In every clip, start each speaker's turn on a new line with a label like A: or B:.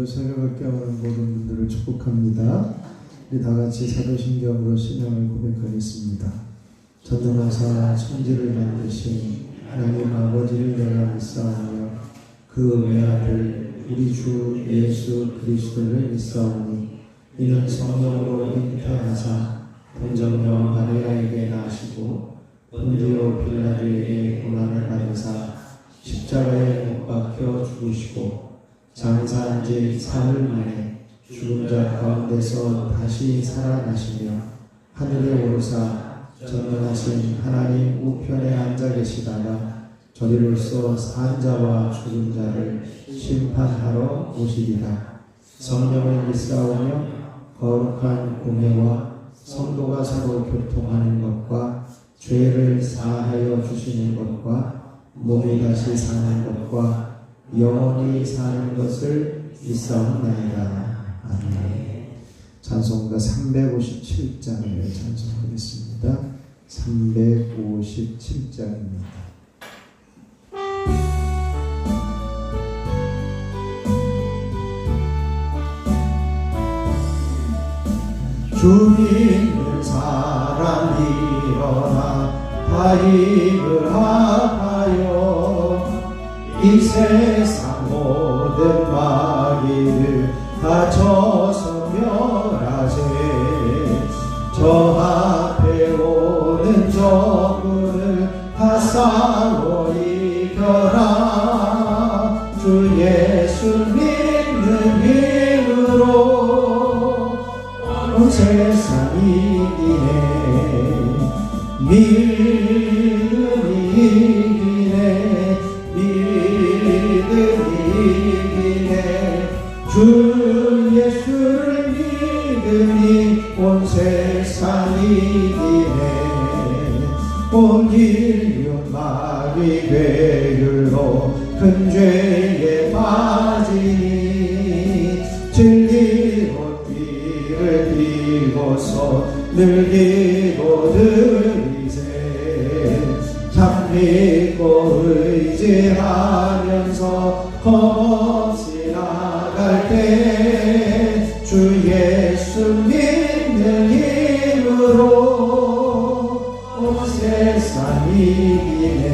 A: 오늘도 새벽을 깨우는 모든 분들을 축복합니다. 우리 다같이 사도신경으로 신앙을 고백하겠습니다. 전능하사 천지를 만드신 하나님 아버지를 내가 믿사오며 그 외아들 우리 주 예수 그리스도를 믿사오니 이는 성령으로 잉태하사 본적녀 마리아에게 나시고 본디오 빌라도에게 고난을 받으사 십자가에 못 박혀 죽으시고 장사한 지 사흘 만에 죽은 자 가운데서 다시 살아나시며 하늘에 오르사 전능하신 하나님 우편에 앉아 계시다가 저리로서 산 자와 죽은 자를 심판하러 오시리라. 성령을 믿사오며 거룩한 공예와 성도가 서로 교통하는 것과 죄를 사하여 주시는 것과 몸이 다시 사는 것과 영원히 사는 것을 믿사옵나이다. 아멘. 찬송가 357장을 찬송하겠습니다. 357장입니다. 주 믿는 사람 일어나 다 힘을 합하여 이 세상 모든 마귀를 다 쳐서 멸하세. 저 앞에 오는 적군을 다 싸워 이겨라. 주 예수 믿는 힘으로 온 세상 이기네. 믿음이 이기네. 믿음이 이기네. 주 예수를 믿으니 온 세상 이기네. 온 인류 마귀 괴율로 큰 죄에 빠지니 진리로 띠를 띠고서 늘기고 들이세. 참 믿고 의지하면서 겁없이 나갈 때 주 예수 믿는 힘으로 온 세상 이기네.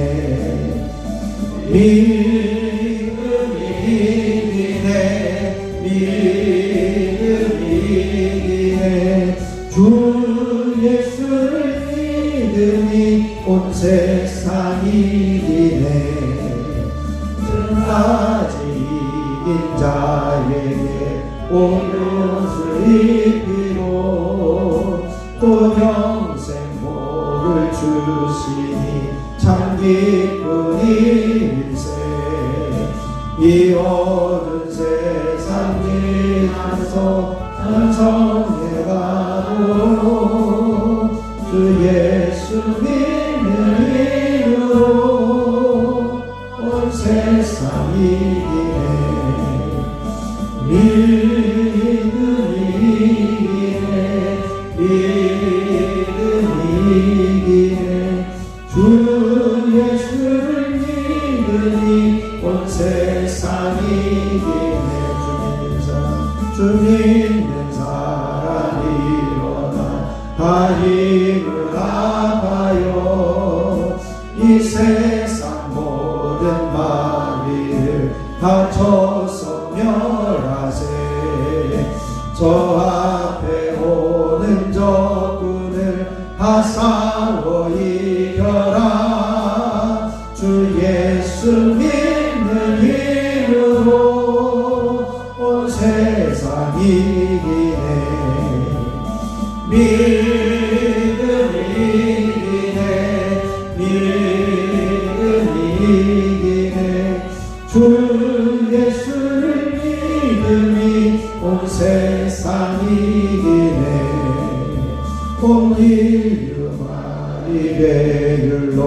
A: 믿음이 이기네. 믿음이 이기네. 주 예수를 믿으니 온 세상 이기네. 끝까지 이긴 자에게 온 옷을 입히고 또 영생 복을 주시니 참 기쁜 일세. 이 어두운 세상 지나서 천성에 가도 주 예수 믿는 힘으로 온 세상 이기네. 믿음이 이기네. 믿음이 이기네. 주 예수를 믿으니 온 세상 이기네. 주 믿는 사람 일어나 다 힘을 합하여 이 세상 모든 마귀를 다 쳐서 멸하세. 저 앞에 오는 적군을 다 싸워 이겨라. 주 예수 믿는 힘으로 온 세상 이기네. 믿음이 이기네. 믿음이 이기네. 주 예수를 믿으니 온 세상 이기네. 온 인류 마귀 괴율로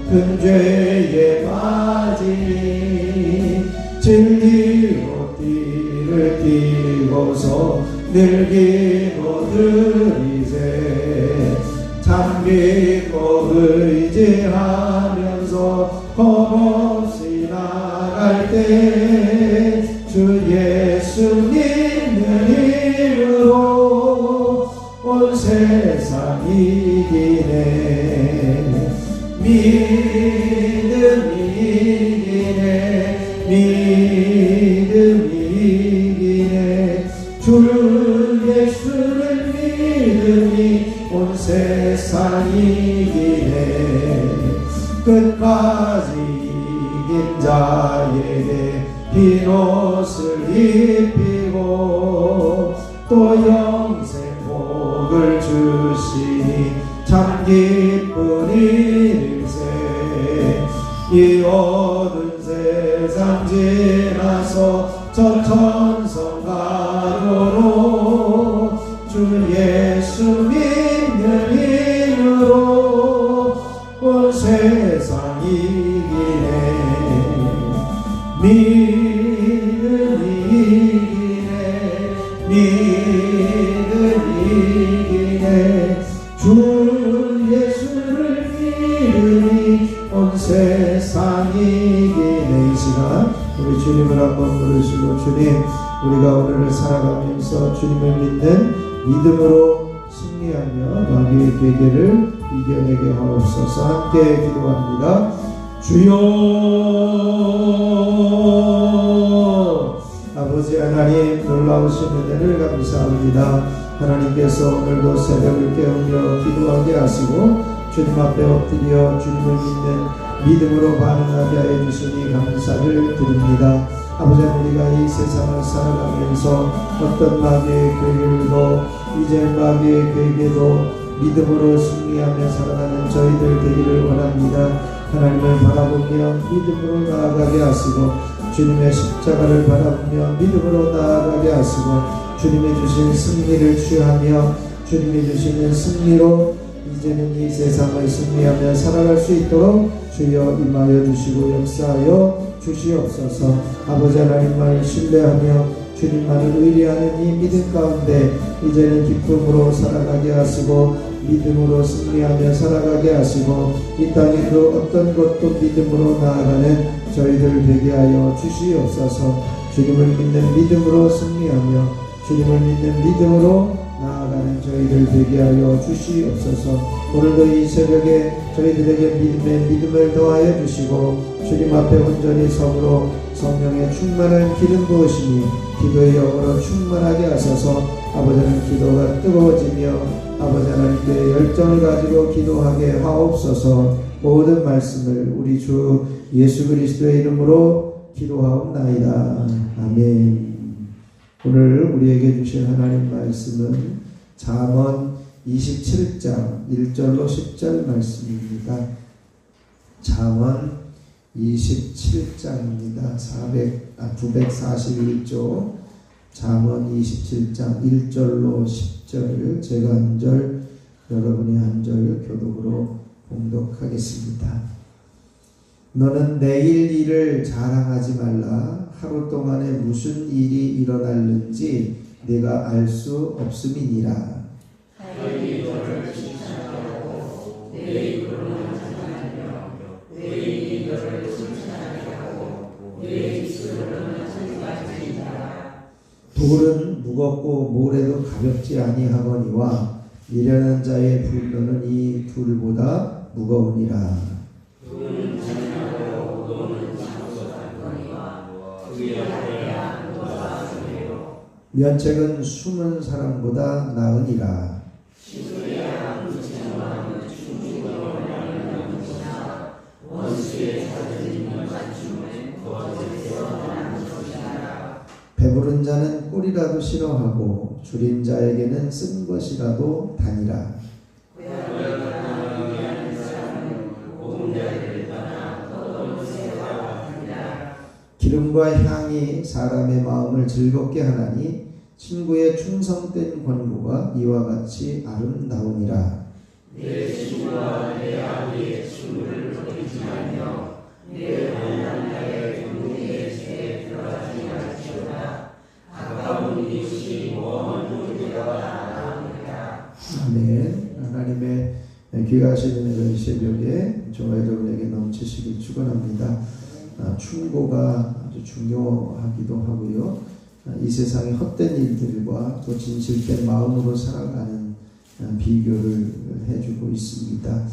A: 큰 죄에 빠지니 진리로 띠를 띠고서 늘기고 들이세. 참 믿고 의지하면서 겁없이 나갈 때 주 예수 예수 믿는 이름으로 온 세상 이기네. 믿음이 이기네. 믿음이 이기네. 주 예수를 믿음이 온 세상 이기네. 끝까지 이긴 자에게 흰 옷을 입히고 또 영생 복을 주시니 참 기쁜 일일세. 이 어두운 세상 지나서 저 천성가로로 주 예수 믿는 이름으로 온 세상 이기네. 믿음이 이기네. 믿음이 이기네. 주 예수를 믿으니 온 세상 이기네. 이 시간 우리 주님을 한번 부르시고, 주님, 우리가 오늘을 살아가면서 주님을 믿는 믿음으로 승리하며 마귀의 계계를 이겨내게 하옵소서. 함께 기도합니다. 주여, 아버지 하나님, 놀라우신 은혜를 감사합니다. 하나님께서 오늘도 새벽을 깨우며 기도하게 하시고 주님 앞에 엎드려 주님을 믿는 믿음으로 반응하게 하여 주시니 감사를 드립니다. 아버지, 우리가 이 세상을 살아가면서 어떤 마귀의 괴계를도 이제 마귀의 괴계도 믿음으로 승리하며 살아가는 저희들 되기를 원합니다. 하나님을 바라보며 믿음으로 나아가게 하시고 주님의 십자가를 바라보며 믿음으로 나아가게 하시고 주님이 주신 승리를 취하며 주님이 주시는 승리로 이제는 이 세상을 승리하며 살아갈 수 있도록 주여 임하여 주시고 역사하여 주시옵소서. 아버지 하나님만을 신뢰하며 주님만을 의뢰하는 이 믿음 가운데 이제는 기쁨으로 살아가게 하시고 믿음으로 승리하며 살아가게 하시고 이 땅의 그 어떤 것도 믿음으로 나아가는 저희들 되게 하여 주시옵소서. 주님을 믿는 믿음으로 승리하며 주님을 믿는 믿음으로 나아가는 저희들 되게 하여 주시옵소서. 오늘도 이 새벽에 저희들에게 믿음의 믿음을 더하여 주시고 주님 앞에 온전히 섬으로 성령의 충만한 기름 부으시니 기도의 영으로 충만하게 하셔서 아버지는 기도가 뜨거워지며 아버지 하나님께 열정을 가지고 기도하게 하옵소서. 모든 말씀을 우리 주 예수 그리스도의 이름으로 기도하옵나이다. 아멘. 오늘 우리에게 주신 하나님 말씀은 잠언 27장 1절로 10절 말씀입니다. 잠언 27장입니다. 941조 잠언 27장 1절로 10절 제가 한 절 여러분이 한 절 교독으로 봉독하겠습니다. 너는 내일 일을 자랑하지 말라. 하루 동안에 무슨 일이 일어날는지 내가 알 수 없음이니라.
B: 하늘이 너를 칭찬하고 내 입으로는 찬양하며 내 입이 너를 칭찬하고 내 입술로는 찬양하리라.
A: 돌은 무겁고 모래도 가볍지 아니하거니와 미련한 자의 분노는 이 둘보다 무거우니라.
B: 돈은 잔인하고 노는 장소사거니와 그의 아내야 노사하세요.
A: 면책은 숨은 사람보다 나으니라.
B: 시술이야 무채와 충주가 원하는 것이나 원수의 찾은 맞춤은 거짓에서 나는 것이라.
A: 배부른 자는 꿀이라도 싫어하고 줄인 자에게는 쓴 것이라도 다니라. 기름과 향이 사람의 마음을 즐겁게 하나니 친구의 충성된 권고가 이와 같이 아름다우니라.
B: 내 친구와 내 아비의 친구를 버리지만요 내 만난 나의 동무의 집에 들어가지 말지어다. 가까운 이웃이 먼 우리가 나아옵니다.
A: 아멘. 하나님의 귀하신 은혜를 새벽에 저와 여러분에게 넘치시길 축원합니다. 충고가 아주 중요하기도 하고요. 이 세상의 헛된 일들과 또 진실된 마음으로 살아가는 비교를 해주고 있습니다.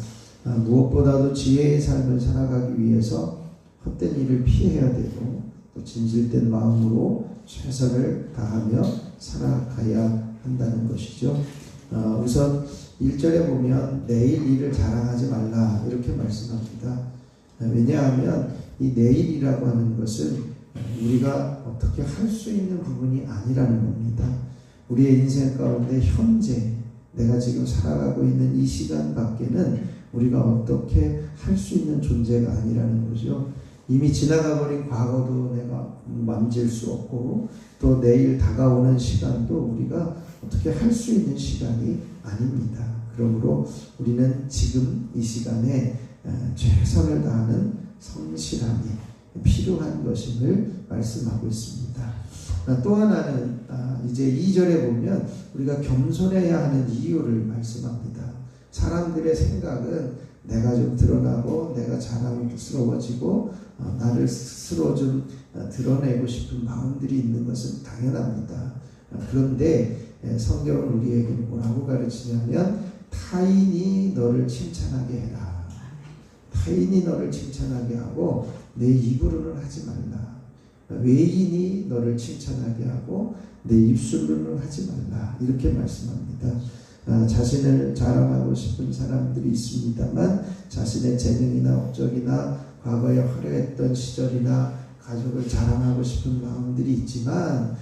A: 무엇보다도 지혜의 삶을 살아가기 위해서 헛된 일을 피해야 되고 또 진실된 마음으로 최선을 다하며 살아가야 한다는 것이죠. 우선 1절에 보면 내일 일을 자랑하지 말라 이렇게 말씀합니다. 왜냐하면 이 내일이라고 하는 것은 우리가 어떻게 할 수 있는 부분이 아니라는 겁니다. 우리의 인생 가운데 현재 내가 지금 살아가고 있는 이 시간 밖에는 우리가 어떻게 할 수 있는 존재가 아니라는 거죠. 이미 지나가버린 과거도 내가 만질 수 없고 또 내일 다가오는 시간도 우리가 어떻게 할 수 있는 시간이 아닙니다. 그러므로 우리는 지금 이 시간에 최선을 다하는 성실함이 필요한 것임을 말씀하고 있습니다. 또 하나는 이제 2절에 보면 우리가 겸손해야 하는 이유를 말씀합니다. 사람들의 생각은 내가 좀 드러나고 내가 자랑스러워지고 나를 스스로 좀 드러내고 싶은 마음들이 있는 것은 당연합니다. 그런데 성경은 우리에게 뭐라고 가르치냐면 타인이 너를 칭찬하게 해라. 타인이 너를 칭찬하게 하고 내 입으로는 하지 말라. 외인이 너를 칭찬하게 하고 내 입술로는 하지 말라. 이렇게 말씀합니다. 자신을 자랑하고 싶은 사람들이 있습니다만 자신의 재능이나 업적이나 과거에 화려했던 시절이나 가족을 자랑하고 싶은 마음들이 있지만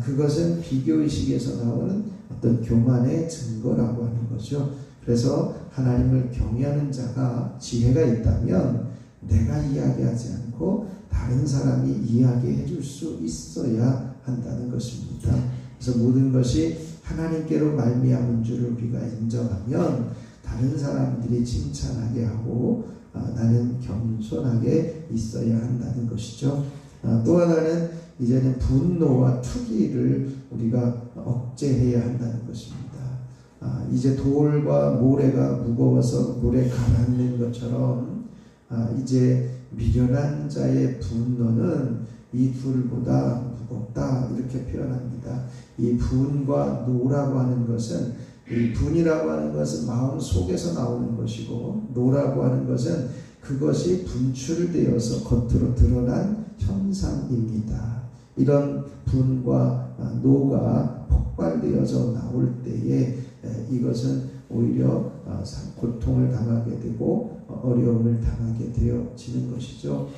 A: 그것은 비교의식에서 나오는 어떤 교만의 증거라고 하는 거죠. 그래서 하나님을 경외하는 자가 지혜가 있다면 내가 이야기하지 않고 다른 사람이 이야기해 줄 수 있어야 한다는 것입니다. 그래서 모든 것이 하나님께로 말미암은 줄을 우리가 인정하면 다른 사람들이 칭찬하게 하고 나는 겸손하게 있어야 한다는 것이죠. 또 하나는 이제는 분노와 투기를 우리가 억제해야 한다는 것입니다. 이제 돌과 모래가 무거워서 물에 가라앉는 것처럼 이제 미련한 자의 분노는 이 둘보다 무겁다 이렇게 표현합니다. 이 분과 노라고 하는 것은 이 분이라고 하는 것은 마음 속에서 나오는 것이고 노라고 하는 것은 그것이 분출되어서 겉으로 드러난 현상입니다. 이런 분과 노가 폭발되어서 나올 때에 이것은 오히려 고통을 당하게 되고 어려움을 당하게 되어지는 것이죠.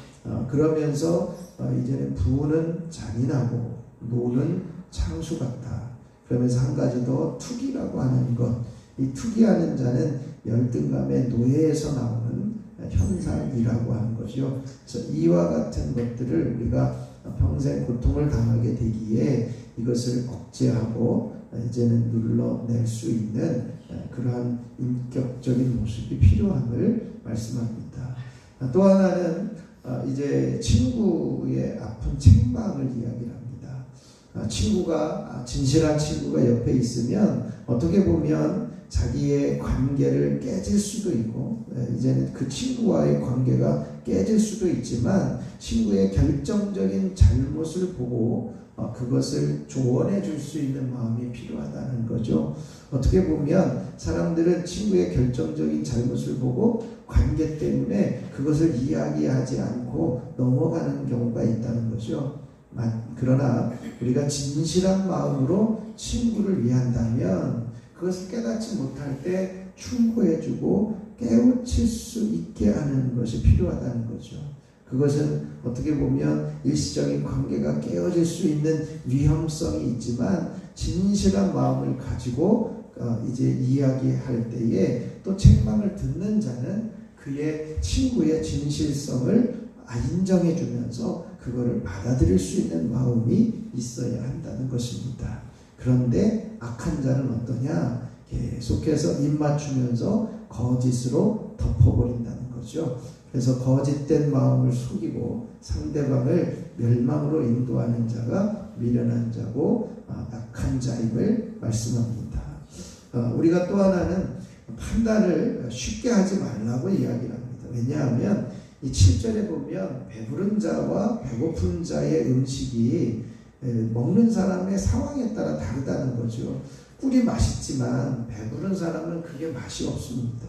A: 그러면서 이제는 분은 잔인하고 노는 창수 같다. 그러면서 한 가지 더 투기라고 하는 것. 이 투기하는 자는 열등감의 노예에서 나오는 현상이라고 하는 것이요. 그래서 이와 같은 것들을 우리가 평생 고통을 당하게 되기에 이것을 억제하고 이제는 눌러낼 수 있는 그러한 인격적인 모습이 필요함을 말씀합니다. 또 하나는 이제 친구의 아픈 책망을 이야기합니다. 친구가 진실한 친구가 옆에 있으면 어떻게 보면 자기의 관계를 깨질 수도 있고 이제는 그 친구와의 관계가 깨질 수도 있지만 친구의 결정적인 잘못을 보고 그것을 조언해 줄 수 있는 마음이 필요하다는 거죠. 어떻게 보면 사람들은 친구의 결정적인 잘못을 보고 관계 때문에 그것을 이야기하지 않고 넘어가는 경우가 있다는 거죠. 그러나 우리가 진실한 마음으로 친구를 위한다면 그것을 깨닫지 못할 때 충고해주고 깨우칠 수 있게 하는 것이 필요하다는 거죠. 그것은 어떻게 보면 일시적인 관계가 깨어질 수 있는 위험성이 있지만 진실한 마음을 가지고 이제 이야기할 때에 또 책망을 듣는 자는 그의 친구의 진실성을 인정해 주면서 그거를 받아들일 수 있는 마음이 있어야 한다는 것입니다. 그런데 악한 자는 어떠냐? 계속해서 입맞추면서 거짓으로 덮어버린다는 거죠. 그래서 거짓된 마음을 속이고 상대방을 멸망으로 인도하는 자가 미련한 자고 악한 자임을 말씀합니다. 우리가 또 하나는 판단을 쉽게 하지 말라고 이야기를 합니다. 왜냐하면 이 7절에 보면 배부른 자와 배고픈 자의 음식이 먹는 사람의 상황에 따라 다르다는 거죠. 꿀이 맛있지만 배부른 사람은 그게 맛이 없습니다.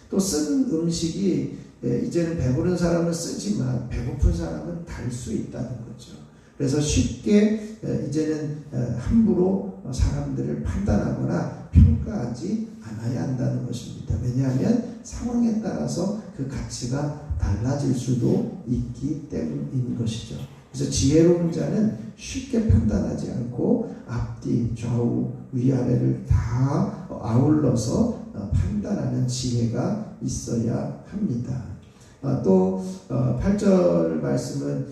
A: 또 쓴 음식이 이제는 배부른 사람은 쓰지만 배고픈 사람은 달 수 있다는 거죠. 그래서 쉽게 이제는 함부로 사람들을 판단하거나 평가하지 않아야 한다는 것입니다. 왜냐하면 상황에 따라서 그 가치가 달라질 수도 있기 때문인 것이죠. 그래서 지혜로운 자는 쉽게 판단하지 않고 앞뒤, 좌우, 위아래를 다 아울러서 판단하는 지혜가 있어야 합니다. 또 8절 말씀은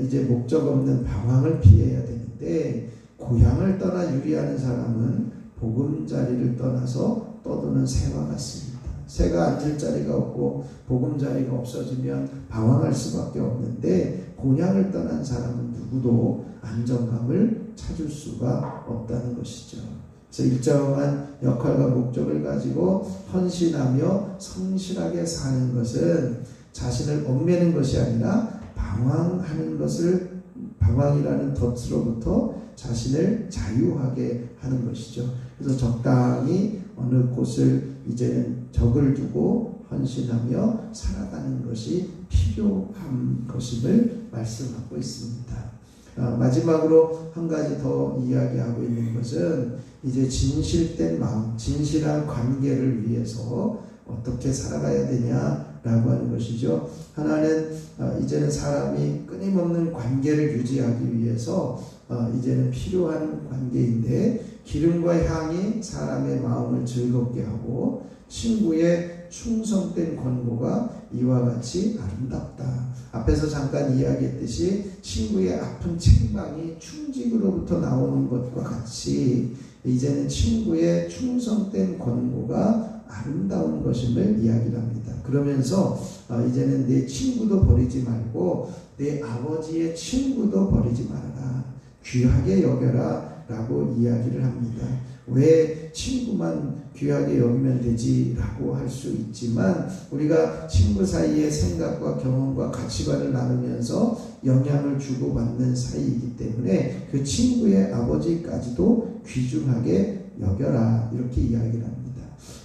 A: 이제 목적 없는 방황을 피해야 되는데, 고향을 떠나 유리하는 사람은 보금자리를 떠나서 떠도는 새와 같습니다. 새가 앉을 자리가 없고 보금자리가 없어지면 방황할 수밖에 없는데, 고향을 떠난 사람은 누구도 안정감을 찾을 수가 없다는 것이죠. 그래서 일정한 역할과 목적을 가지고 헌신하며 성실하게 사는 것은 자신을 얽매는 것이 아니라 방황하는 것을, 방황이라는 덫으로부터 자신을 자유하게 하는 것이죠. 그래서 적당히 어느 곳을 이제는 적을 두고 헌신하며 살아가는 것이 필요한 것임을 말씀하고 있습니다. 마지막으로 한 가지 더 이야기하고 있는 것은 이제 진실된 마음, 진실한 관계를 위해서 어떻게 살아가야 되냐라고 하는 것이죠. 하나는 이제는 사람이 끊임없는 관계를 유지하기 위해서 이제는 필요한 관계인데, 기름과 향이 사람의 마음을 즐겁게 하고 친구의 충성된 권고가 이와 같이 아름답다. 앞에서 잠깐 이야기했듯이 친구의 아픈 책망이 충직으로부터 나오는 것과 같이 이제는 친구의 충성된 권고가 아름다운 것임을 이야기를 합니다. 그러면서 이제는 내 친구도 버리지 말고 내 아버지의 친구도 버리지 말아라. 귀하게 여겨라 라고 이야기를 합니다. 왜 친구만 귀하게 여기면 되지 라고 할 수 있지만, 우리가 친구 사이의 생각과 경험과 가치관을 나누면서 영향을 주고받는 사이이기 때문에 그 친구의 아버지까지도 귀중하게 여겨라, 이렇게 이야기를 합니다.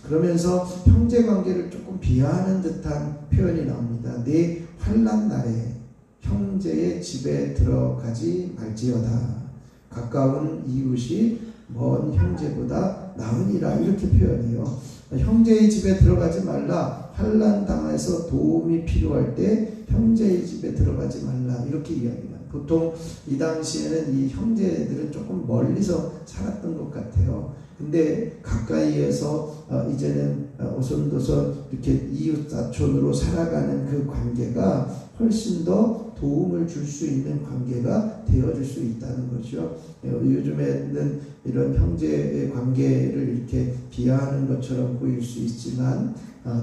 A: 그러면서 형제관계를 조금 비하하는 듯한 표현이 나옵니다. 네 환난 날에 형제의 집에 들어가지 말지어다. 가까운 이웃이 먼 형제보다 나으니라, 이렇게 표현해요. 형제의 집에 들어가지 말라. 환난 당해서 도움이 필요할 때 형제의 집에 들어가지 말라, 이렇게 이야기합니다. 보통 이 당시에는 이 형제들은 조금 멀리서 살았던 것 같아요. 근데 가까이에서 이제는 오손도손 이렇게 이웃사촌으로 살아가는 그 관계가 훨씬 더 도움을 줄 수 있는 관계가 되어질 수 있다는 거죠. 요즘에는 이런 형제의 관계를 이렇게 비하하는 것처럼 보일 수 있지만,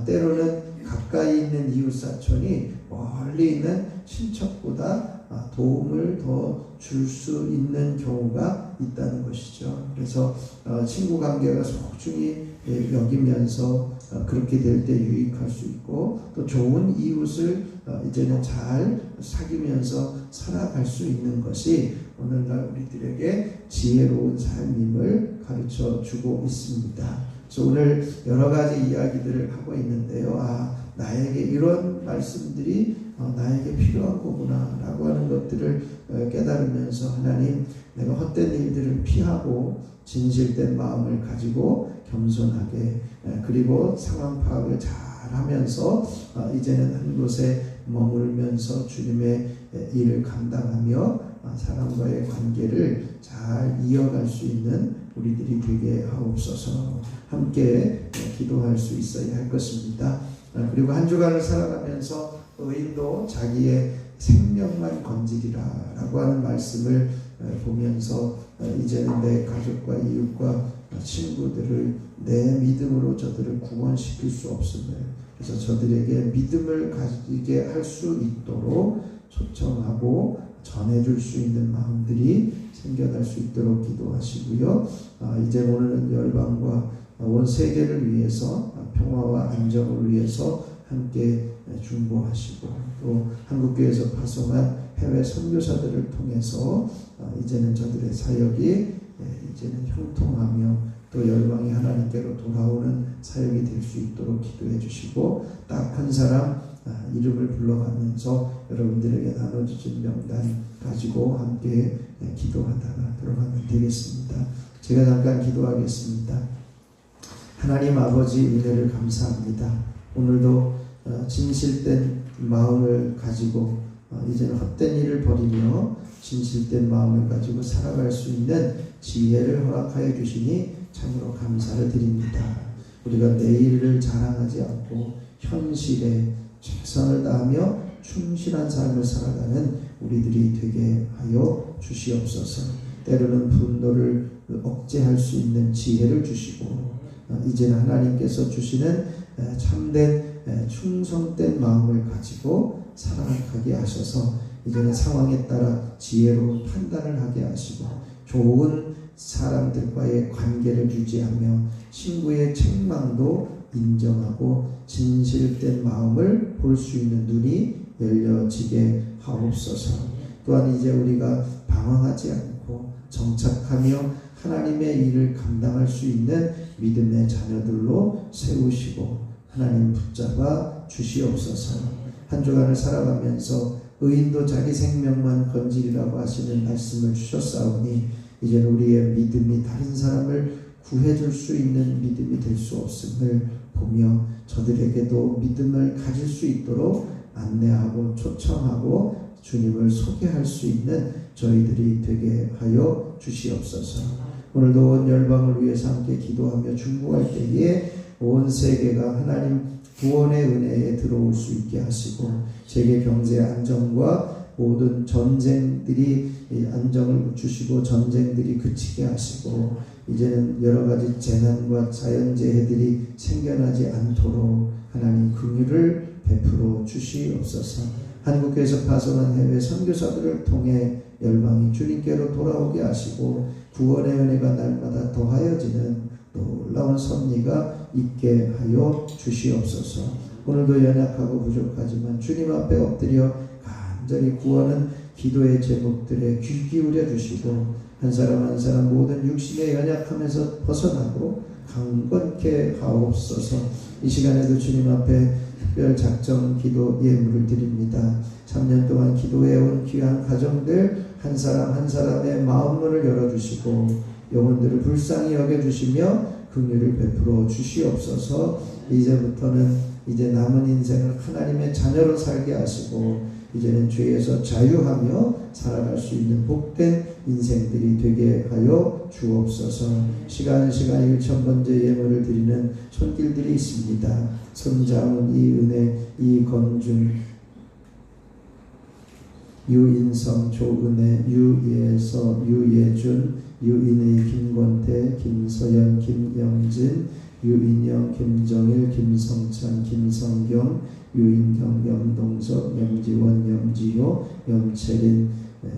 A: 때로는 가까이 있는 이웃사촌이 멀리 있는 친척보다 도움을 더 줄 수 있는 경우가 있다는 것이죠. 그래서 친구 관계가 소중히 여기면서 그렇게 될 때 유익할 수 있고, 또 좋은 이웃을 이제는 잘 사귀면서 살아갈 수 있는 것이 오늘날 우리들에게 지혜로운 삶임을 가르쳐 주고 있습니다. 그래서 오늘 여러 가지 이야기들을 하고 있는데요. 나에게 이런 말씀들이 나에게 필요한 거구나 라고 하는 것들을 깨달으면서, 하나님, 내가 헛된 일들을 피하고 진실된 마음을 가지고 겸손하게, 그리고 상황 파악을 잘 하면서 이제는 한 곳에 머물면서 주님의 일을 감당하며 사람과의 관계를 잘 이어갈 수 있는 우리들이 되게 하옵소서. 함께 기도할 수 있어야 할 것입니다. 그리고 한 주간을 살아가면서 의인도 자기의 생명만 건지리라 라고 하는 말씀을 보면서 이제는 내 가족과 이웃과 친구들을 내 믿음으로 저들을 구원시킬 수 없음을, 그래서 저들에게 믿음을 가지게 할 수 있도록 초청하고 전해줄 수 있는 마음들이 생겨날 수 있도록 기도하시고요. 이제 오늘은 열방과 온 세계를 위해서, 평화와 안정을 위해서 함께 중보하시고, 또 한국교회에서 파송한 해외 선교사들을 통해서 이제는 저들의 사역이 이제는 형통하며 또 열방이 하나님께로 돌아오는 사역이 될 수 있도록 기도해 주시고, 딱 한 사람 이름을 불러가면서 여러분들에게 나눠주신 명단 가지고 함께 기도하다가 들어가면 되겠습니다. 제가 잠깐 기도하겠습니다. 하나님 아버지, 은혜를 감사합니다. 오늘도 진실된 마음을 가지고 이제는 헛된 일을 버리며 진실된 마음을 가지고 살아갈 수 있는 지혜를 허락하여 주시니 참으로 감사를 드립니다. 우리가 내일을 자랑하지 않고 현실에 최선을 다하며 충실한 삶을 살아가는 우리들이 되게 하여 주시옵소서. 때로는 분노를 억제할 수 있는 지혜를 주시고, 이제는 하나님께서 주시는 참된 충성된 마음을 가지고 살아가게 하셔서 이제는 상황에 따라 지혜로운 판단을 하게 하시고, 좋은 사람들과의 관계를 유지하며 친구의 책망도 인정하고 진실된 마음을 볼 수 있는 눈이 열려지게 하옵소서. 또한 이제 우리가 방황하지 않고 정착하며 하나님의 일을 감당할 수 있는 믿음의 자녀들로 세우시고 하나님 붙잡아 주시옵소서. 한 주간을 살아가면서 의인도 자기 생명만 건지리라고 하시는 말씀을 주셨사오니 이제는 우리의 믿음이 다른 사람을 구해줄 수 있는 믿음이 될 수 없음을 보며 저들에게도 믿음을 가질 수 있도록 안내하고 초청하고 주님을 소개할 수 있는 저희들이 되게 하여 주시옵소서. 오늘도 온 열방을 위해서 함께 기도하며 중보할 때에 온 세계가 하나님 구원의 은혜에 들어올 수 있게 하시고, 세계 경제 안정과 모든 전쟁들이 안정을 주시고 전쟁들이 그치게 하시고, 이제는 여러 가지 재난과 자연재해들이 생겨나지 않도록 하나님 긍휼을 베풀어 주시옵소서. 한국에서 파송한 해외 선교사들을 통해 열방이 주님께로 돌아오게 하시고 구원의 은혜가 날마다 더하여지는 놀라운 섭리가 있게 하여 주시옵소서. 오늘도 연약하고 부족하지만 주님 앞에 엎드려 간절히 구하는 기도의 제목들에 귀 기울여 주시고, 한 사람 한 사람 모든 육신의 연약함에서 벗어나고 강건케 하옵소서. 이 시간에도 주님 앞에 특별 작정 기도 예물을 드립니다. 3년 동안 기도해온 귀한 가정들 한 사람 한 사람의 마음문을 열어주시고 영혼들을 불쌍히 여겨주시며 긍휼을 베풀어 주시옵소서. 이제부터는 이제 남은 인생을 하나님의 자녀로 살게 하시고 이제는 죄에서 자유하며 살아갈 수 있는 복된 인생들이 되게 하여 주옵소서. 시간 1,000번째 예물을 드리는 손길들이 있습니다. 손자문, 이은혜, 이건준, 유인성, 조은혜, 유예서, 유예준, 유인의, 김권태, 김서연, 김영진, 유인영, 김정일, 김성찬, 김성경, 유인경, 염동석, 염지원, 염지효, 염채린,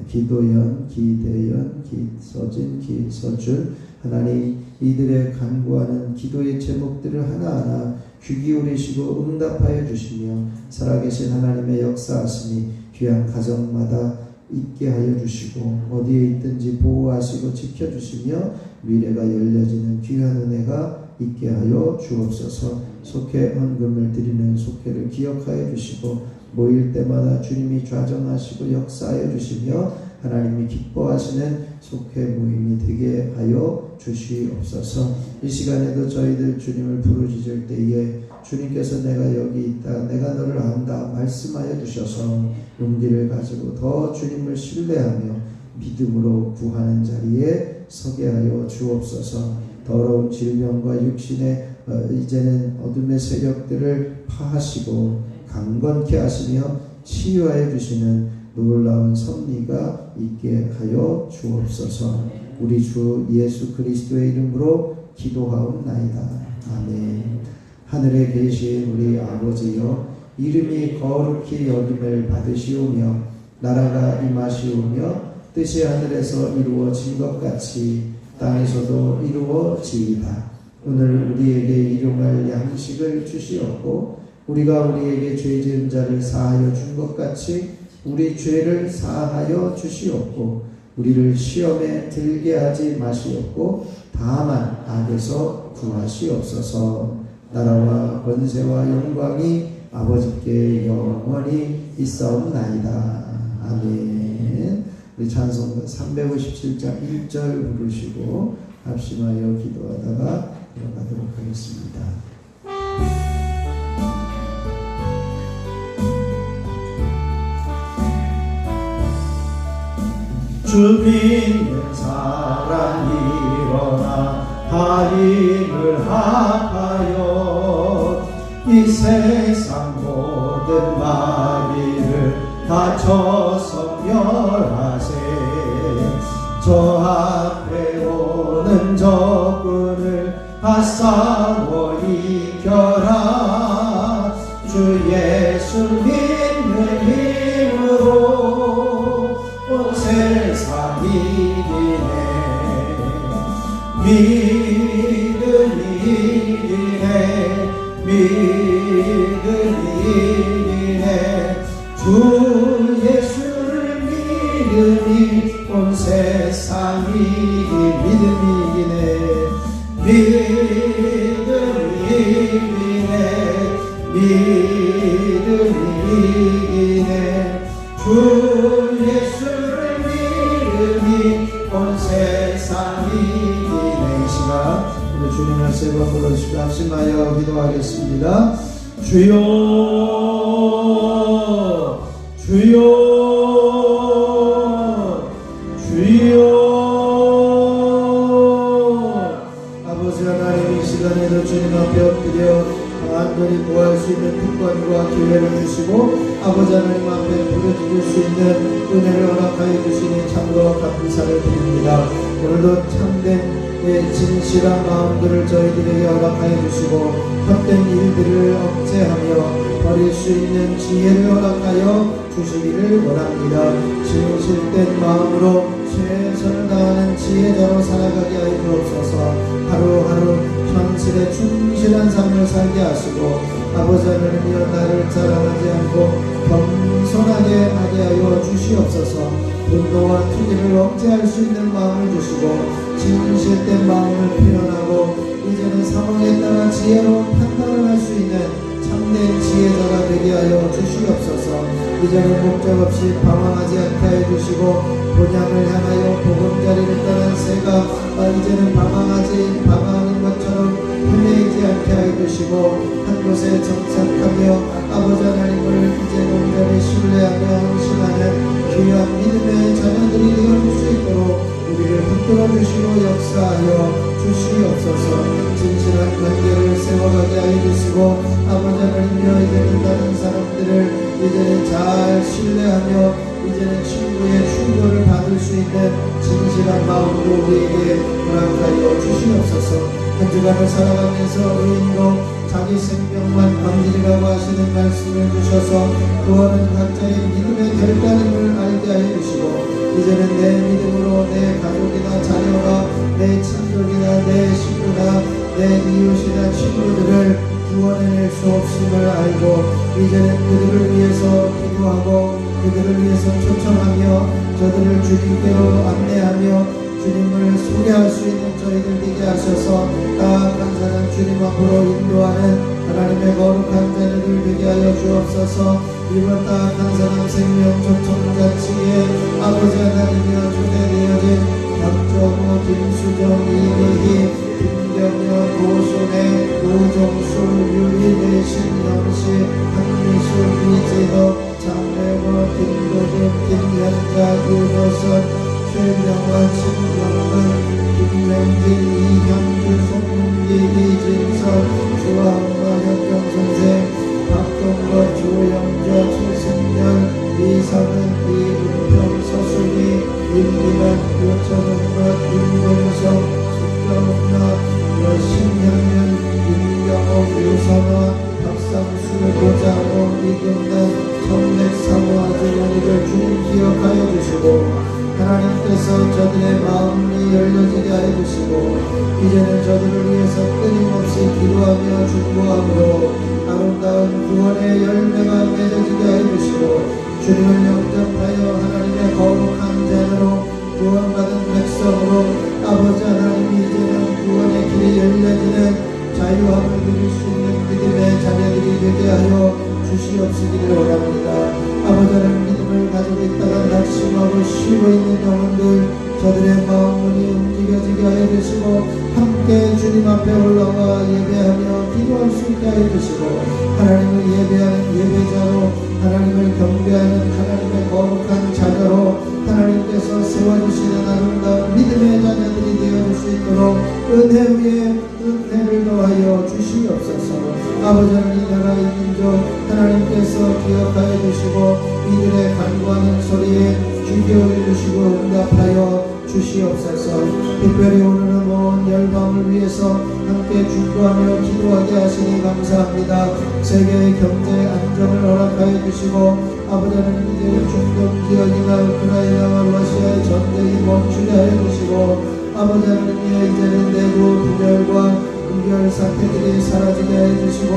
A: 기도연, 기대연, 기서진, 기서준. 하나님, 이들의 간구하는 기도의 제목들을 하나하나 귀 기울이시고 응답하여 주시며 살아계신 하나님의 역사하심이 귀한 가정마다 있게 하여 주시고 어디에 있든지 보호하시고 지켜주시며 미래가 열려지는 귀한 은혜가 있게 하여 주옵소서. 속회 헌금을 드리는 속회를 기억하여 주시고 모일 때마다 주님이 좌정하시고 역사하여 주시며 하나님이 기뻐하시는 속회 모임이 되게 하여 주시옵소서. 이 시간에도 저희들 주님을 부르짖을 때에 주님께서 내가 여기 있다, 내가 너를 안다 말씀하여 주셔서 용기를 가지고 더 주님을 신뢰하며 믿음으로 구하는 자리에 서게 하여 주옵소서. 더러운 질병과 육신의 이제는 어둠의 세력들을 파하시고 강건케 하시며 치유하여 주시는 놀라운 섭리가 있게 하여 주옵소서. 우리 주 예수 그리스도의 이름으로 기도하옵나이다. 아멘. 하늘에 계신 우리 아버지여, 이름이 거룩히 여김을 받으시오며 나라가 임하시오며 뜻이 하늘에서 이루어진 것 같이 땅에서도 이루어지이다. 오늘 우리에게 일용할 양식을 주시옵고 우리가 우리에게 죄 지은 자를 사하여 준 것 같이 우리 죄를 사하여 주시옵고 우리를 시험에 들게 하지 마시옵고 다만 악에서 구하시옵소서. 나라와 권세와 영광이 아버지께 영원히 있사옵나이다. 아멘. 우리 찬송가 357장 1절 부르시고 합심하여 기도하다가 들어가도록 하겠습니다. 주 믿는 사람 일어나 하임을 합하여 이 세상 모든 마귀를 다쳐서 멸하세. 저 앞에 오는 적군을 다 싸워 이겨라. 주 예수 믿는 힘으로 온 세상 이기네. 믿음이 이기네. 믿음이 이기네. 주 예수를 믿음이 온 세상이 믿음이 이기네. 믿음이 이기네. 믿음이 이기네. 주 예수를 믿음이 온 세상이 이기네. 이 시간 우리 주님을 세 번 불러주시고 합심하여 기도하겠습니다. 주여 주여 주여. 아버지 하나님, 이 시간에도 주님 앞에 엎드려 간절히 구할 수 있는 특권과 기회를 주시고 아버지 하나님 앞에 부르짖을 수 있는 은혜를 허락하여 주시니 참으로 감사를 드립니다. 오늘도 참된 진실한 마음들을 저희들에게 허락하여 주시고 헛된 일들을 억제하며 버릴 수 있는 지혜를 허락하여 주시기를 원합니다. 진실된 마음으로 최선을 다하는 지혜자로 살아가게 하여 주옵소서. 하루하루 현실에 충실한 삶을 살게 하시고 아버지 하나님이여 나를 자랑하지 않고 겸손하게 하게 하여 주시옵소서. 분노와 투기를 억제할 수 있는 마음을 주시고 진실된 마음을 표현하고 이제는 상황에 따라 지혜로운 판단을 할 수 있는 참된 지혜자가 되게 하여 주시옵소서. 이제는 목적 없이 방황하지 않게 해 주시고 본향을 향하여 보금자리를 떠난 새가 이제는 방황하는 것처럼 헤매이지 않게 해 주시고 한 곳에 정착하며 아버지 하나님을 이제 온전히 신뢰하며 헌신하는 귀한 믿음의 자녀들이 되어줄 수 있도록 우리를 붙들어 주시고 역사하여 주시옵소서. 진실한 관계를 세워가게 하여 주시고 아버지 하나님이여 이제는 다른 사람들을 이제는 잘 신뢰하며 이제는 친구의 충고를 받을 수 있는 진실한 마음으로 우리에게 허락하여 주시옵소서. 한 주간을 살아가면서 의인도 자기 생명만 건드리라고 하시는 말씀을 주셔서 그와는 각자의 믿음의 결단임을 알게 하여 주시고 이제는 내 믿음으로 내 가족이나 자녀가 내 친족이나 내 식구나 내 이웃이나 친구들을 구원해낼 수 없음을 알고 이제는 그들을 위해서 기도하고 그들을 위해서 초청하며 저들을 주님께로 안내하며 주님을 소개할 수 있는 저희들 되게 하셔서 나아간 사람 주님 앞으로 인도하는 하나님의 거룩한 자녀들 되게 하여 주옵소서. 이번 나아간 사람 생명 초청자치에 아버지 하나님이여 초대되어진 박정호, 김수정, 이미희, 김경여, 고순애, 노정수, 유리대, 신영씨, 한미수, 이재덕, 장래원, 김도준, 김현자, 유도선, 최명환, 신명근, 김명진, 이형주, 송문기, 이진선, 주한과 현경선생, 박동건, 조영자, 최승열, 이상은, 이은평, 서순이, 임기만, 요천은만, 임동석, 숙정은만, 여신현면, 임경옥, 유선화, 박상수, 고장호, 이경단, 청렉 사모 아주머니를 주님 기억하여 주시고 하나님께서 저들의 마음이 열려지게 하여 주시고 이제는 저들을 위해서 끊임없이 기도하며 중보함으로 아름다운 구원의 열매가 맺어지게 해주시고 주님을 영접하여 하나님의 거룩한 자녀로 구원받은 백성으로 아버지 하나님이 이제는 구원의 길이 열려지는 자유함을 누릴 수 있는 믿음의 자녀들이 되게 하여 주시옵시기를 원합니다. 아버지 하나님 믿음을 가지고 있다가 낙심하고 쉬고 있는 영혼들 저들의 마음문이 움직여지게 하여 주시고 함께 주님 앞에 올라와 예배하며 기도할 수 있게 하여 주시고 하나님을 예배하는 예배자로 하나님을 경배하는 하나님의 거룩한 자녀로 하나님께서 세워주시는 아름다운 믿음의 자녀들이 되어줄 수 있도록 은혜 위에 은혜를 더하여 주시옵소서. 아버지 하나님 이 나라 이 민족 하나님께서 기억하여 주시고 이들의 간구하는 소리에 귀 기울여 주시고 응답하여 주시옵소서. 특별히 오늘은 온 열방을 위해서 함께 중보하며 기도하게 하시니 감사합니다. 세계의 경제 안정을 허락하여 주시고 아버지 하나님 이제 중동 지역이나 우크라이나와 러시아의 전쟁이 멈추게 하여 주시고 아버지 하나님 이제는 내부 분열과 분별 사태들이 사라지게 하여 주시고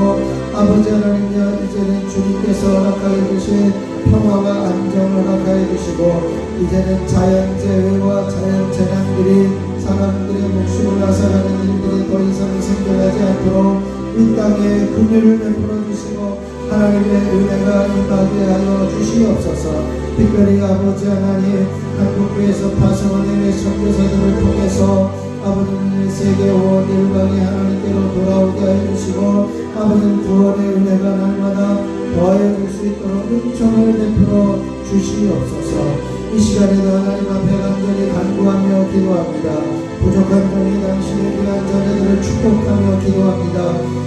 A: 아버지 하나님 이제는 주님께서 허락하여 주신 평화와 안정을 허락하여 주시고 이제는 자연재해와 자연재난들이 사람들의 목숨을 앗아가는 일들이 더 이상 생겨나지 않도록 이 땅에 긍휼을 베풀어 주시고 하나님의 은혜가 임하게 하여 주시옵소서. 특별히 아버지 하나님 한국교회에서 파송하는 선교사들을 통해서 아버지는 세계 온 일방이 하나님께로 돌아오게 하여 주시고 아버지는 구원의 은혜가 날마다 더하여 줄 수 있도록 은총을 베풀어 주시옵소서. 이 시간에도 하나님 앞에 간절히 간구하며 기도합니다. 부족한 종이 당신의 귀한 자녀들을 축복하며 기도합니다.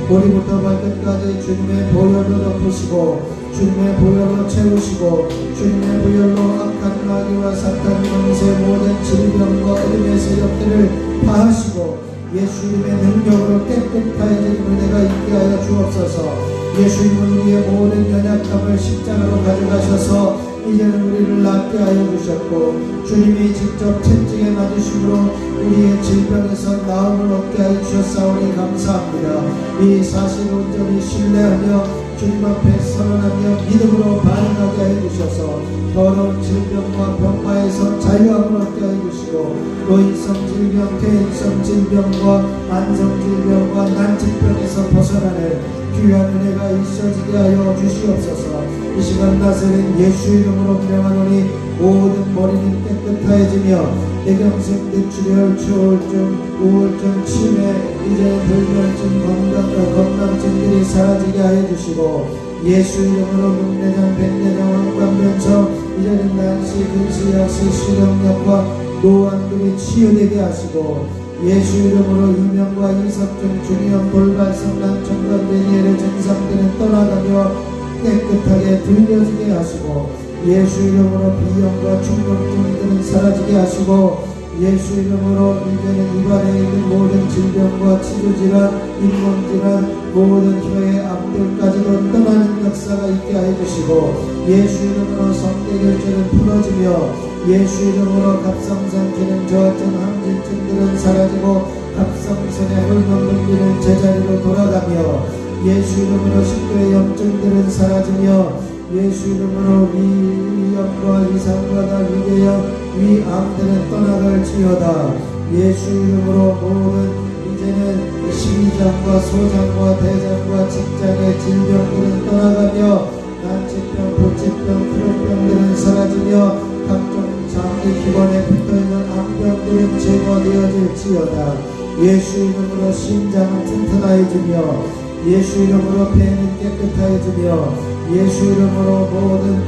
A: 머리부터 발끝까지 주님의 보혈로 덮으시고 주님의 보혈로 채우시고 주님의 보혈로 악한 마귀와 사탄 권세 모든 질병과 어둠의 세력들을 파하시고 예수님의 능력으로 깨끗하여진 은혜가 있게 하여 주옵소서. 예수님은 우리의 모든 연약함을 십자가로 가져가셔서 이제는 우리를 낫게 하여 주셨고 주님이 직접 채찍에 맞으심으로 우리의 질병에서 나음을 얻게 하여 주셨사오니 감사합니다. 이 사실을 온전히 신뢰하며 주님 앞에 선언하며 믿음으로 반응하게 하여 주셔서 더러운 질병과 병마에서 자유함을 얻게 하여 주시고 노인성 질병, 퇴행성 질병과 만성 질병과 난치병에서 벗어나는 귀한 은혜가 있어지게 하여 주시옵소서. 이 시간 나세는 예수 이름으로 명하노니 모든 머리는 깨끗하여지며 뇌경색, 뇌출혈, 초울증, 우울증, 치매, 이제 불면증, 건강증들이 사라지게 하여 주시고 예수 이름으로 눈내장, 백내장, 황관변성, 이제는 난시, 근시, 약시, 수령력과 노안들이 치유되게 하시고 예수 이름으로 이명과 이석증, 중이염, 돌발성, 난청과 메니엘의 증상들은 떠나가며 깨끗하게 들려지게 하시고 예수 이름으로 비염과 충동증들은 사라지게 하시고 예수 이름으로 이제는 입안에 있는 모든 질병과 치주질환, 잇몸질환, 모든 혀의 암들까지도 떠나는 역사가 있게 하여 주시고 예수 이름으로 성대결절은 풀어지며 예수 이름으로 갑상선 기능 저하증, 항진증들은 사라지고 갑상선의 혈관 분비는 제자리로 돌아가며 예수 이름으로 식도의 염증들은 사라지며 예수 이름으로 위염과 위산과다 위궤양, 위암들은 떠나갈지어다. 예수 이름으로 모든 이제는 심장과 소장과 대장과 직장의 질병들은 떠나가며 난치병, 보치병, 크론병들은 사라지며 각종 장기 기관에 붙어있는 암병들은 제거되어질지어다. 예수 이름으로 심장은 튼튼하여지며 예수 이름으로 폐는 깨끗하여지며 예수 이름으로 모든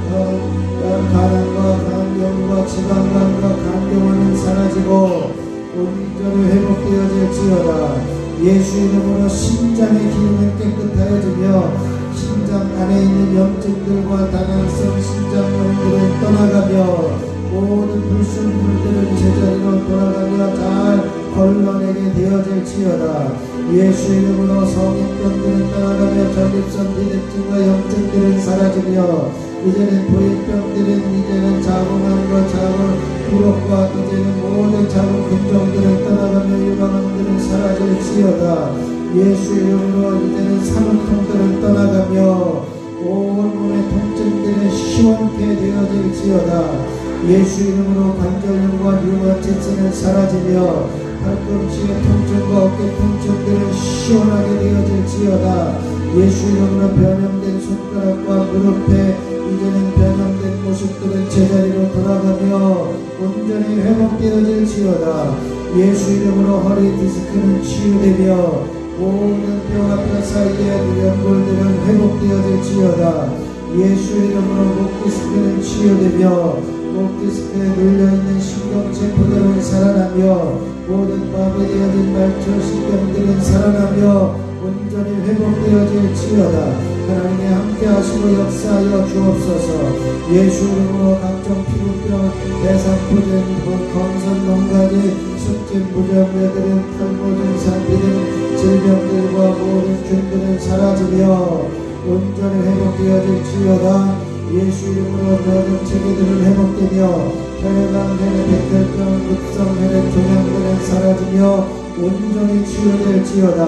A: 간암과 간경과 지방간과 간경화는 사라지고 온전히 회복되어질지어다. 예수 이름으로 심장의 기능은 깨끗하여지며 심장 안에 있는 염증들과 다낭성 심장염들은 떠나가며 모든 불순물들은 제자리로 돌아가며 잘 걸러내게 되어질지어다. 예수 이름으로 성인병들은 떠나가며 전립선 비대증과 염증들은 사라지며 이제는 도입병들은 이제는 자궁하는 것 자궁 부록과 이제는 모든 자궁 근종들을 떠나가며 유방암들은 사라질지어다. 예수 이름으로 이제는 사문통들을 떠나가며 온 몸의 통증들은 시원케 되어질지어다. 예수 이름으로 관절염과 류마티스는 사라지며 팔꿈치의 통증과 어깨 통증들은 시원하게 되어질지어다. 예수 이름으로 변형된 손가락과 무릎에 이제는 변형된 모습들은 제자리로 돌아가며 온전히 회복되어질지어다. 예수 이름으로 허리 디스크는 치유되며 모든 뼈와 뼈 사이의 연골들은 회복되어질지어다. 예수 이름으로 목 디스크는 치유되며 목 디스크에 눌려있는 신경체포들은 살아나며 모든 마비되어진 말초 신경들은 살아나며 온전히 회복되어질지어다. 하나님의 함께 하시고 역사하여 주옵소서. 예수 이름으로 각종 피부병, 대상포진, 건선, 농가지, 숙진, 부정뇌들은 탈모 증상 등 질병들과 모든 균들은 사라지며 온전히 회복되어질지어다. 예수 이름으로 모든 체계들은 회복되며 혈액암, 혈액, 백혈병, 급성 혈액 종양들은 사라지며 온전히 치유될지어다.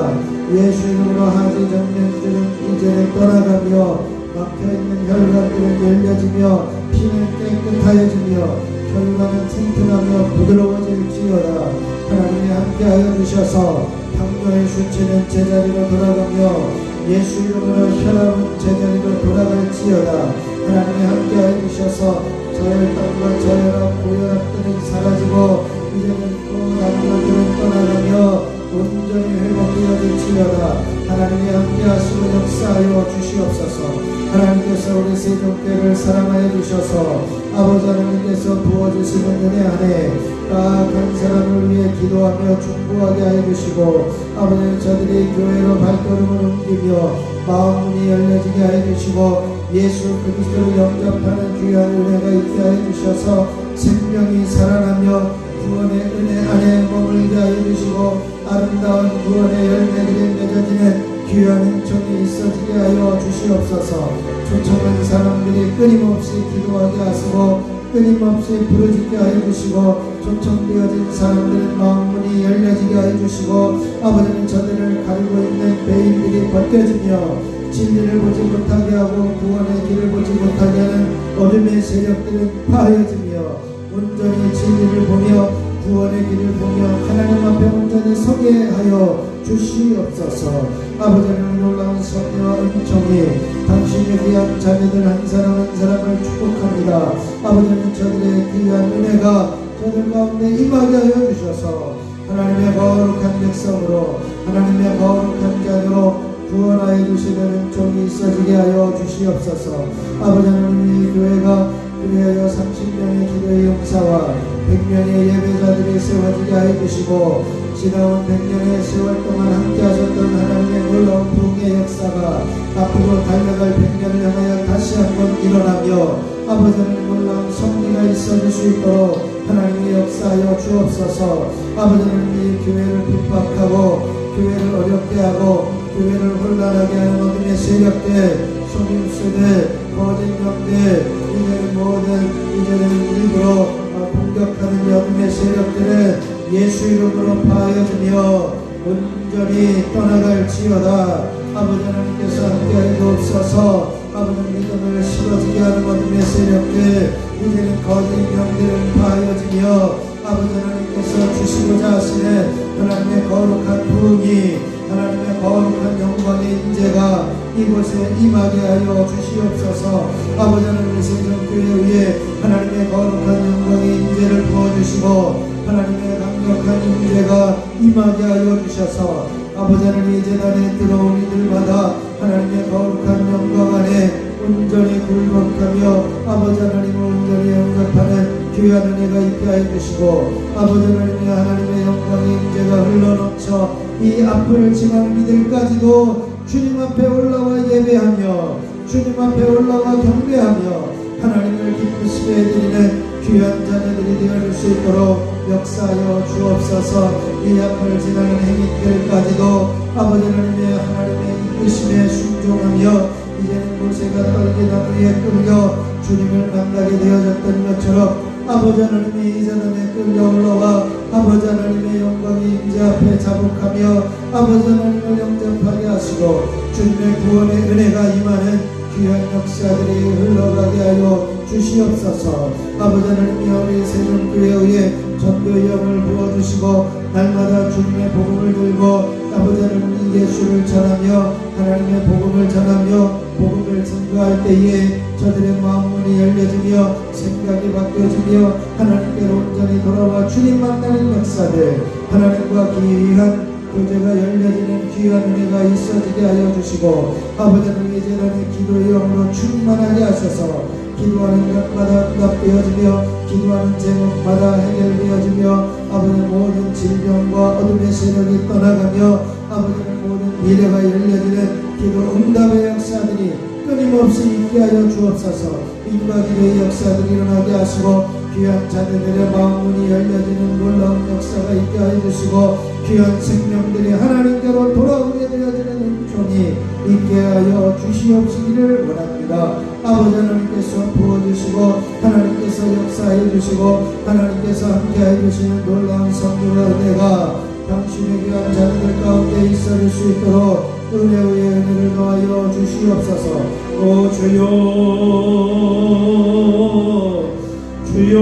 A: 예수 이름으로 하지 정맥들은 이제는 떠나가며 막혀있는 혈관들은 열려지며 피는 깨끗하여지며 혈관은 튼튼하며 부드러워질지어다. 하나님이 함께하여 주셔서 당뇨의 수치는 제자리로 돌아가며 예수 이름으로 혈압은 제자리로 돌아갈지어다. 하나님이 함께하여 주셔서 저혈당과 저혈압, 고혈압들은 사라지고 이제는 또 남녀들은 떠나가며 온전히 회복되어질지어다. 하나님이 함께하시고 역사하여 주시옵소서. 하나님께서 우리 세종교회를 사랑하여 주셔서 아버지 하나님께서 부어주시는 은혜 안에 각 사람을 위해 기도하며 충고하게 하여 주시고 아버지 저들이 교회로 발걸음을 옮기며 마음문이 열려지게 하여 주시고 예수 그리스도를 영접하는 귀한 은혜가 있게 하여 주셔서 생명이 살아나며 구원의 은혜 안에 머물게 하여 주시고 아름다운 구원의 열매들이 맺어지는 귀한 은총이 있어지게 하여 주시옵소서. 초청한 사람들이 끊임없이 기도하게 하시고 끊임없이 부르짖게 하여 주시고 초청되어진 사람들은 마음문이 열려지게 하여 주시고 아버지는 저들을 가리고 있는 베일들이 벗겨지며 진리를 보지 못하게 하고 구원의 길을 보지 못하게 하는 어둠의 세력들은 파해지며 온전히 진리를 보며 구원의 길을 보며 하나님 앞에 온전히 서게 하여 주시옵소서. 아버지는 놀라운 섭리와 은총이 당신의 귀한 자녀들 한 사람 한 사람을 축복합니다. 아버지는 저들의 귀한 은혜가 저들 가운데 임하게 하여 주셔서 하나님의 거룩한 백성으로 하나님의 거룩한 자녀로 구원하여 주시는 은총이 있어지게 하여 주시옵소서. 아버지 하나님 이 교회가 그리하여 30명의 기도의 용사와 100명의 예배자들이 세워지게 하여 주시고 지나온 100년의 세월 동안 함께 하셨던 하나님의 놀라운 부흥의 역사가 앞으로 달려갈 100년을 향하여 다시 한번 일어나며 아버지 하나님 놀라운 섭리가 있어질 수 있도록 하나님의 역사하여 주옵소서. 아버지 하나님 이 교회를 핍박하고 교회를 어렵게 하고 교회를 혼란하게 하는 어둠의 세력들, 속임수들, 거짓 영들, 이제는 일부러 공격하는 어둠의 세력들은 예수 이름으로 파하여주며 온전히 떠나갈지어다. 아버지 하나님께서 함께하여 주옵소서. 아버지 믿음을 실어지게 하는 어둠의 세력들, 이제는 거짓 영들은 파하여지며 아버지 하나님께서 주시고자 하시는 하나님의 거룩한 부흥이 하나님의 거룩한 영광의 인재가 이곳에 임하게 하여 주시옵소서. 아버지 하나님의 세종교회 위에 하나님의 거룩한 영광의 인재를 부어주시고 하나님의 강력한 인재가 임하게 하여 주셔서 아버지 하나님 이 재단에 들어온 이들마다 하나님의 거룩한 영광 안에 온전히 굴복하며 아버지 하나님을 온전히 영접하는 귀한 은혜가 있게 하여 주시고 아버지 하나님의 영광의 인재가 흘러넘쳐 이 앞을 지난 이들까지도 주님 앞에 올라와 예배하며 주님 앞에 올라와 경배하며 하나님을 기쁘시게 해드리는 귀한 자녀들이 되어줄 수 있도록 역사하여 주옵소서. 이 앞을 지나는 행인들까지도 아버지 하나님의 이끄심에 순종하며 이제는 모세가 떨기나무에 끌려 주님을 만나게 되어졌던 것처럼 아버지 하나님의 이전에 끌려 올라와 아버지 하나님의 영광이 임재 앞에 자복하며 아버지 하나님을 영접하게 하시고 주님의 구원의 은혜가 임하는 귀한 역사들이 흘러가게 하여 주시옵소서. 아버지 하나님의 어린 세종교회에 의해 전도의 영을 부어주시고 날마다 주님의 복음을 들고 아버지 하나님 예수를 전하며 하나님의 복음을 전하며 복음을 증거할 때에 저들의 마음문이 열려지며 생각이 바뀌어지며 하나님께로 온전히 돌아와 주님 만나는 역사들 하나님과 귀한 교제가 열려지는 귀한 은혜가 있어지게 하여 주시고 아버지 하나님 이제는 기도의 영으로 충만하게 하셔서 기도하는 것마다 응답되어지며 기도하는 제목마다 해결되어지며 아버지 모든 질병과 어둠의 세력이 떠나가며 아버지는 모든 미래가 열려지는 기도 응답의 역사들이 끊임없이 있게 하여 주옵소서. 인과 기도의 역사들이 일어나게 하시고 귀한 자녀들의 마음문이 열려지는 놀라운 역사가 있게 하여 주시고 귀한 생명들이 하나님께로 돌아오게 되어지는 은총이 있게 하여 주시옵시기를 원합니다. 아버지 하나님께서 부어주시고 하나님께서 역사해 주시고 하나님께서 함께해 주시는 놀라운 성령의 은혜가 당신의 귀한 자녀들 가운데 있어질 수 있도록 은혜의 은혜를 더하여 주시옵소서. 오 주여 주여